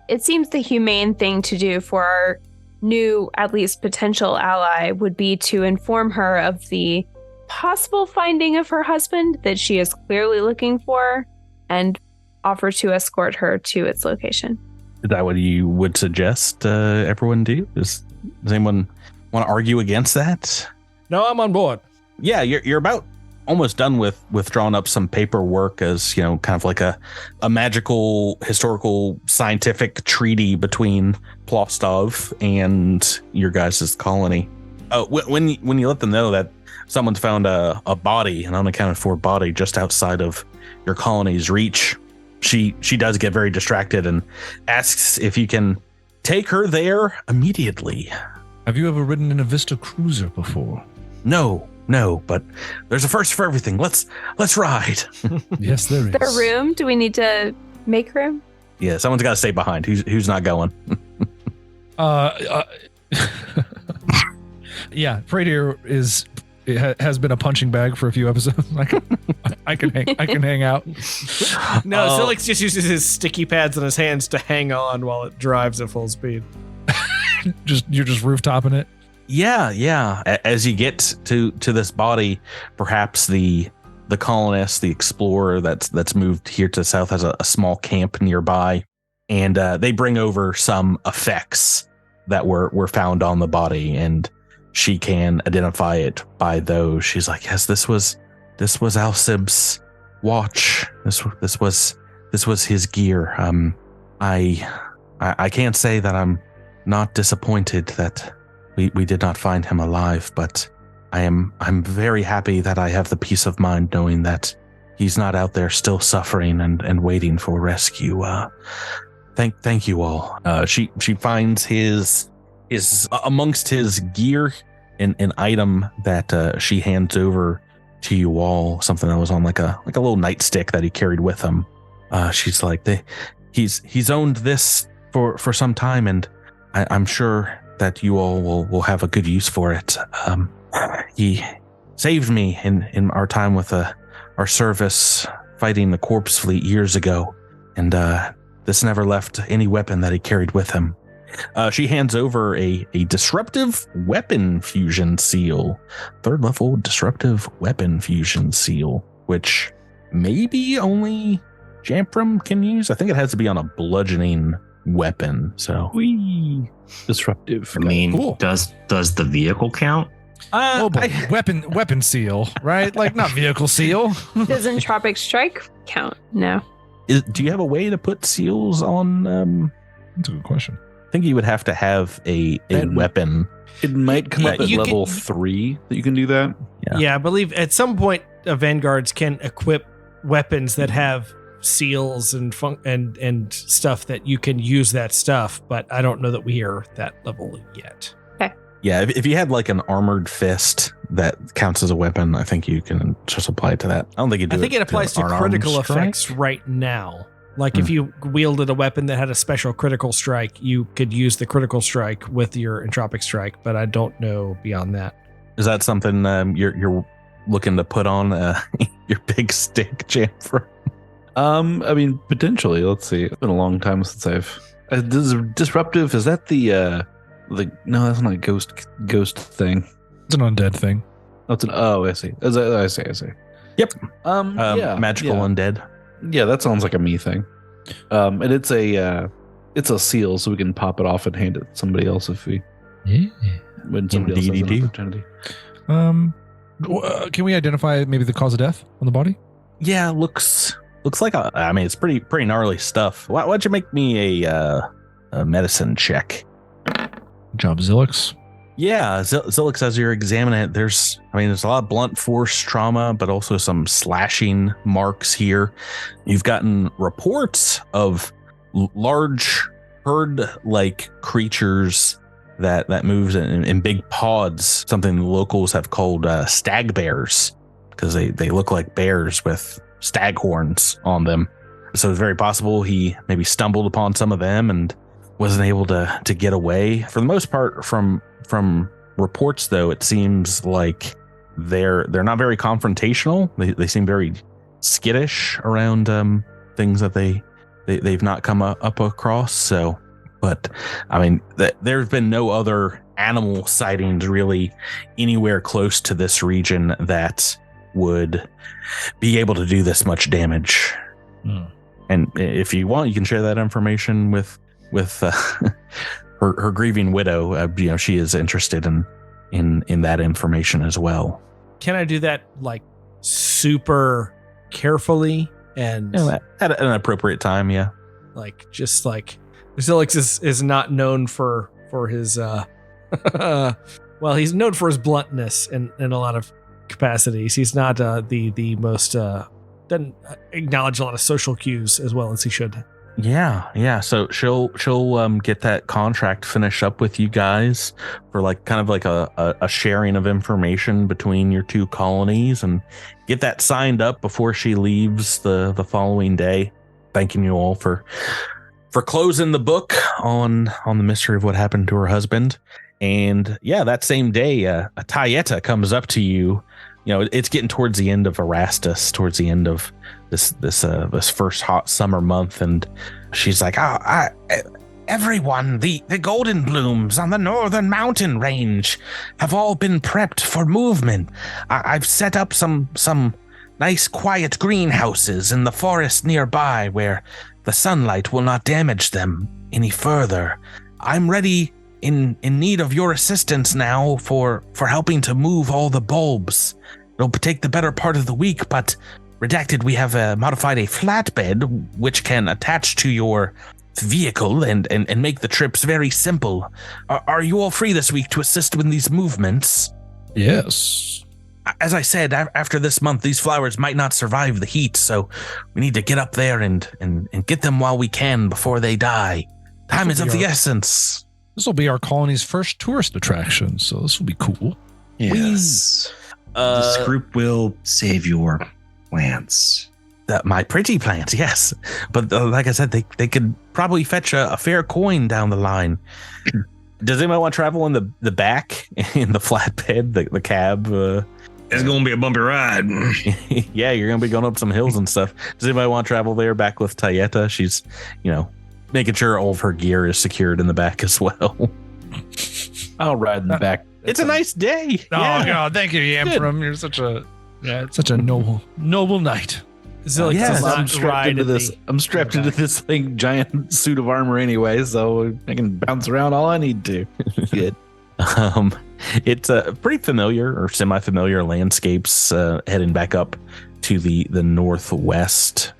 It seems the humane thing to do for our new, at least potential ally, would be to inform her of the possible finding of her husband that she is clearly looking for and offer to escort her to its location. Is that what you would suggest everyone do? Does anyone want to argue against that? No, I'm on board. Yeah, you're about almost done with drawing up some paperwork as, kind of like a magical, historical, scientific treaty between Plostov and your guys' colony. When you let them know that someone's found a body, an unaccounted for body just outside of your colony's reach, she does get very distracted and asks if you can take her there immediately. Have you ever ridden in a Vista cruiser before? No, but there's a first for everything. Let's ride. Yes, there is. Is there room? Do we need to make room? Yeah, someone's got to stay behind. Who's not going? Yeah, Pradier has been a punching bag for a few episodes. I can hang out. No, Zelix just uses his sticky pads on his hands to hang on while it drives at full speed. You're just rooftoping it. Yeah. As you get to this body, perhaps the colonist, the explorer that's moved here to the south has a small camp nearby, and they bring over some effects that were found on the body, and she can identify it by those. She's like, yes, this was Alcib's watch. This was his gear. I can't say that I'm not disappointed that we did not find him alive, but I'm very happy that I have the peace of mind knowing that he's not out there still suffering and waiting for rescue. Thank you all. She finds his amongst his gear an item that she hands over to you all, something that was on like a little nightstick that he carried with him. She's like, he's owned this for some time, and I'm sure that you all will have a good use for it. He saved me in our time with our service fighting the corpse fleet years ago, and this never left any weapon that he carried with him. She hands over a disruptive weapon fusion seal, 3rd level disruptive weapon fusion seal, which maybe only Jamprum can use. I think it has to be on a bludgeoning weapon. So disruptive. I mean, cool. Does the vehicle count? Weapon seal, right? Like not vehicle seal. Does Entropic Strike count? No. Do you have a way to put seals on? That's a good question. I think you would have to have a weapon. It might come up at you level can- 3 that you can do that. Yeah, I believe at some point Vanguards can equip weapons that have seals and stuff that you can use that stuff, but I don't know that we are that level yet. Yeah, if you had like an armored fist that counts as a weapon, I think you can just apply it to that. I don't think you do. I think it applies to critical effects right now. Like if you wielded a weapon that had a special critical strike, you could use the critical strike with your entropic strike, but I don't know beyond that. Is that something you're looking to put on your big stick, Jamfra? I mean, potentially. Let's see. It's been a long time since I've. Disruptive. Is that the no, that's not a ghost thing. It's an undead thing. Oh, I see. I see. Yep. Yeah, magical undead. Yeah, that sounds like a me thing. And it's a seal, so we can pop it off and hand it to somebody else if we. Yeah. When somebody else has an opportunity. Can we identify maybe the cause of death on the body? Yeah, looks like it's pretty gnarly stuff. Why don't you make me a medicine check? Good job, Zilix. Yeah, Zilix, as you're examining it, there's a lot of blunt force trauma, but also some slashing marks here. You've gotten reports of large herd-like creatures that moves in big pods, something the locals have called stag bears, because they look like bears with stag horns on them. So it's very possible he maybe stumbled upon some of them and wasn't able to get away. For the most part, from reports, though, it seems like they're not very confrontational. They seem very skittish around things that they've not come up across. So, but there's been no other animal sightings really anywhere close to this region that would be able to do this much damage. And if you want, you can share that information with her grieving widow. She is interested in that information as well. Can I do that like super carefully and at an appropriate time? Yeah, like just like Zilix is not known for his well, he's known for his bluntness in a lot of capacities. He's not the most doesn't acknowledge a lot of social cues as well as he should. Yeah. So she'll get that contract finished up with you guys for like kind of like a sharing of information between your two colonies, and get that signed up before she leaves the following day. Thanking you all for closing the book on the mystery of what happened to her husband. And yeah, that same day, a Tayeta comes up to you. It's getting towards the end of Erastus, towards the end of this first hot summer month, and she's like, everyone, the golden blooms on the northern mountain range have all been prepped for movement. I've set up some nice quiet greenhouses in the forest nearby where the sunlight will not damage them any further. I'm ready in need of your assistance now for helping to move all the bulbs. It'll take the better part of the week, but redacted, we have modified a flatbed which can attach to your vehicle and make the trips very simple. Are you all free this week to assist with these movements? Yes. As I said, after this month, these flowers might not survive the heat, so we need to get up there and get them while we can before they die. Time is of the essence. This will be our colony's first tourist attraction, so this will be cool. Yes. This group will save your plants. My pretty plants, yes. But like I said, they could probably fetch a fair coin down the line. Does anybody want to travel in the back, in the flatbed, the cab? It's going to be a bumpy ride. Yeah, you're going to be going up some hills and stuff. Does anybody want to travel there back with Tayeta? She's, making sure all of her gear is secured in the back as well. I'll ride in the back. It's a nice day. Oh, God, thank you, Yamfram. You're such a noble knight. Zilix does I'm strapped into this. I'm strapped into this giant suit of armor anyway, so I can bounce around all I need to. Good. It's a pretty familiar or semi-familiar landscapes heading back up to the northwest,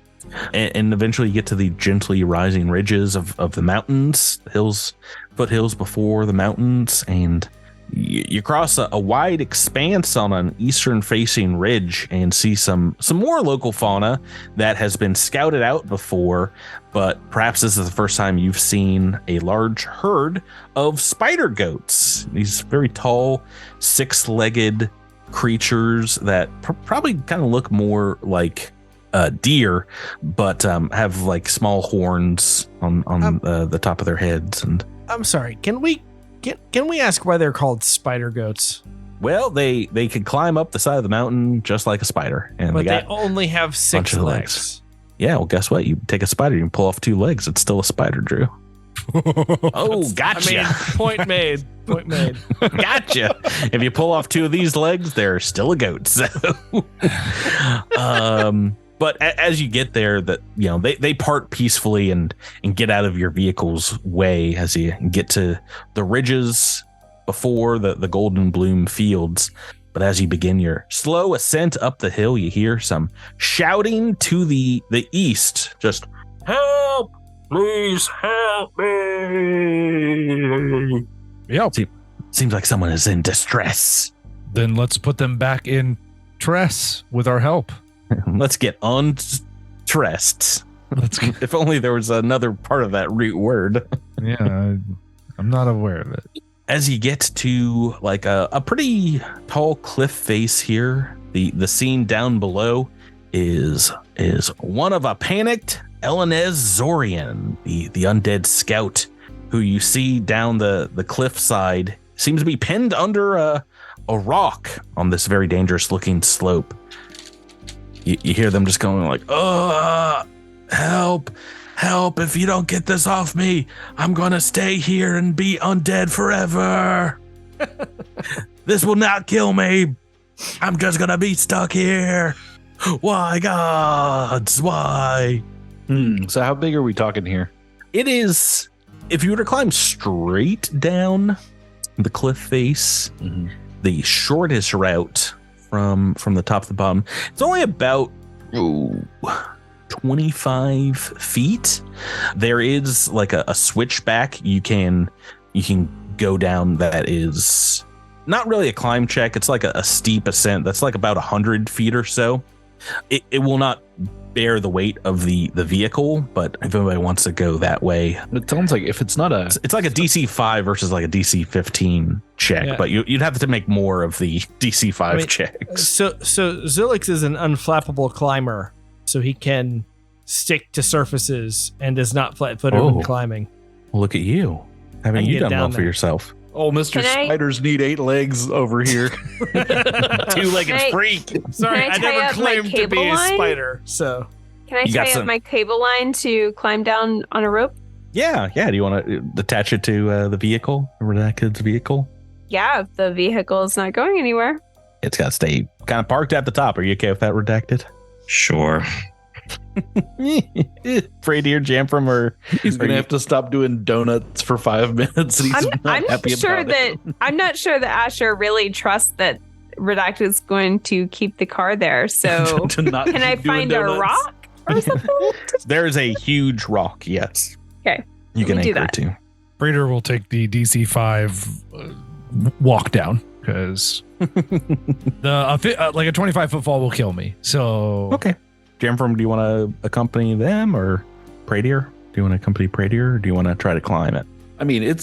and eventually you get to the gently rising ridges of the mountains, foothills before the mountains, and You cross a wide expanse on an eastern-facing ridge and see some more local fauna that has been scouted out before, but perhaps this is the first time you've seen a large herd of spider goats. These very tall, six-legged creatures that probably kind of look more like deer, but have like small horns on the top of their heads. And I'm sorry, can we ask why they're called spider goats? Well, they can climb up the side of the mountain just like a spider, and but they only have 6 legs. Yeah, well, guess what? You take a spider, you can pull off 2 legs. It's still a spider, Drew. Oh, gotcha. I mean, point made. Gotcha. If you pull off 2 of these legs, they're still a goat. So, but as you get there, they part peacefully and get out of your vehicle's way as you get to the ridges before the golden bloom fields. But as you begin your slow ascent up the hill, you hear some shouting to the east. Just, help! Please help me! Yep. Seems like someone is in distress. Then let's put them back in tress with our help. Let's get unstressed. If only there was another part of that root word. Yeah, I'm not aware of it. As you get to like a pretty tall cliff face here, the scene down below is one of a panicked Elenez Zorian, the undead scout, who you see down the cliff side, seems to be pinned under a rock on this very dangerous looking slope. You hear them just going like, help, if you don't get this off me, I'm gonna stay here and be undead forever. This will not kill me. I'm just gonna be stuck here. Why, gods, why? So how big are we talking here? It is, if you were to climb straight down the cliff face, the shortest route from the top to the bottom, it's only about 25 feet. There is like a switchback you can go down that is not really a climb check. It's like a steep ascent that's like about 100 feet or so. It will not bear the weight of the vehicle, but if anybody wants to go that way, it sounds like if it's not it's like a DC 5 versus like a DC 15 check, but you'd have to make more of the DC 5 checks. So Zilix is an unflappable climber, so he can stick to surfaces and is not flat-footed when climbing. Well, look at you, having you done well for yourself. Oh, Mr. Spiders need 8 legs over here. Two-legged freak. Sorry, I never claimed to be a spider. So can I tie up my cable line to climb down on a rope? Yeah. Do you want to attach it to the vehicle, Redacted's vehicle? Yeah, if the vehicle is not going anywhere. It's got to stay kind of parked at the top. Are you okay with that, Redacted? Sure. Afraid of your Jamfram, or he's gonna have to stop doing donuts for 5 minutes. And he's I'm not sure that Asher really trusts that Redacted is going to keep the car there. So can I find a rock or something? There's a huge rock. Yes. Okay. You can anchor it too. Breeder will take the DC 5 walk down because like a 25-foot fall will kill me. So okay. Jamfram, do you want to accompany them, or Pradier? Do you want to accompany Pradier, or do you want to try to climb it? I mean, it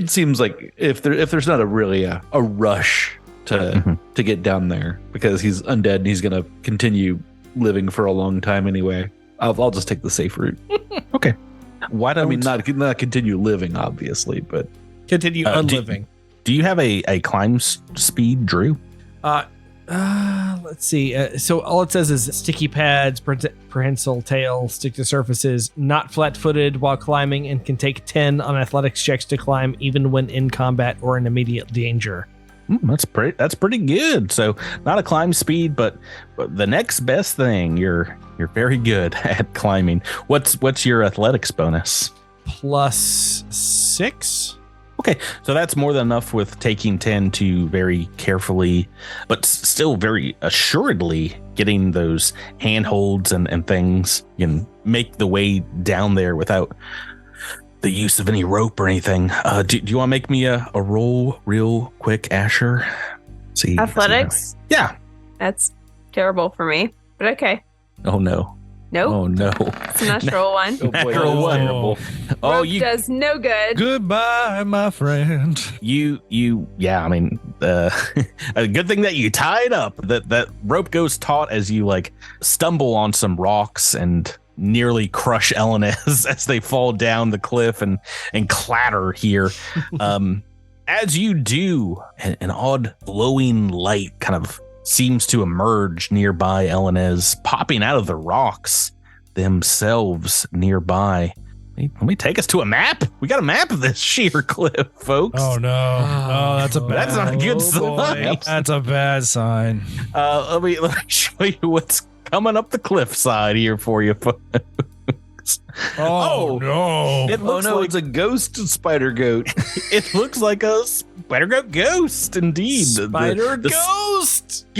seems like if there's not a rush to get down there because he's undead and he's gonna continue living for a long time anyway, I'll just take the safe route. Okay. Why don't not continue living, obviously, but continue unliving. Do you have a climb speed, Drew? Let's see. So all it says is sticky pads, prehensile tail, stick to surfaces, not flat-footed while climbing, and can take 10 on athletics checks to climb even when in combat or in immediate danger. That's pretty good. So not a climb speed, but the next best thing. You're very good at climbing. What's your athletics bonus? +6. Okay, so that's more than enough with taking 10 to very carefully, but still very assuredly getting those handholds and things. You can make the way down there without the use of any rope or anything. Do you want to make me a roll real quick, Asher? See athletics? Yeah. That's terrible for me, but okay. Oh no. Nope. Oh no. It's a natural one. Oh boy, Natural one. terrible. Oh, Rope does no good. Goodbye, my friend. Yeah, I mean, a good thing that you tied up. That rope goes taut as you like stumble on some rocks and nearly crush Elenez as they fall down the cliff and clatter here. As you do, an odd glowing light kind of seems to emerge nearby Elenez, popping out of the rocks themselves nearby. Let me take us to a map. We got a map of this sheer cliff, folks. Oh no! Oh, that's not a good sign. That's a bad sign. Let me show you what's coming up the cliffside here for you, folks. Oh no! It's a ghost spider goat. It looks like a spider goat ghost, indeed. Spider ghost. Ghost.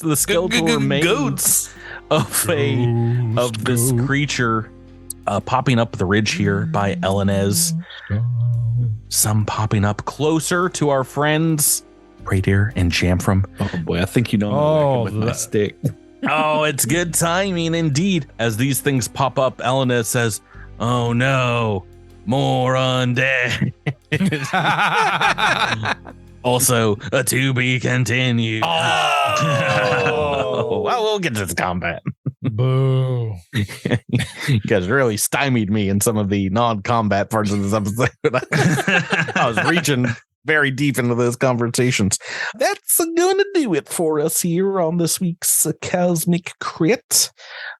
The skeletal remains of this creature popping up the ridge here by Elenez. Some popping up closer to our friends Praydeer and Jamfram. Oh boy, I think you know I'm with my stick. Oh, it's good timing indeed. As these things pop up, Elenez says, "Oh no, more undead." Also, to be continued. Oh, well, we'll get to the combat. Boo. You guys really stymied me in some of the non-combat parts of this episode. I was reaching very deep into those conversations. That's going to do it for us here on this week's Cosmic Crit.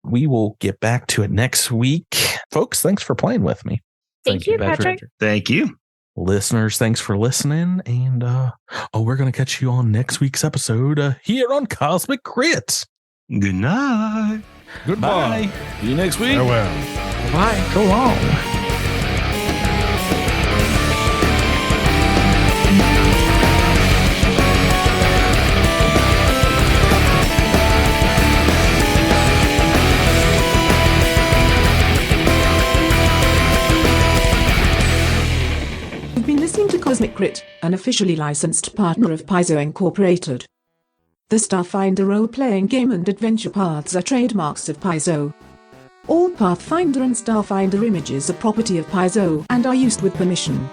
We will get back to it next week. Folks, thanks for playing with me. Thank you, Patrick. Thank you. Listeners, thanks for listening. And we're going to catch you on next week's episode here on Cosmic Crit. Good night. Goodbye. Bye. See you next week. Farewell. Bye. So long. You've been listening to Cosmic Crit, an officially licensed partner of Paizo Incorporated. The Starfinder role-playing game and adventure paths are trademarks of Paizo. All Pathfinder and Starfinder images are property of Paizo and are used with permission.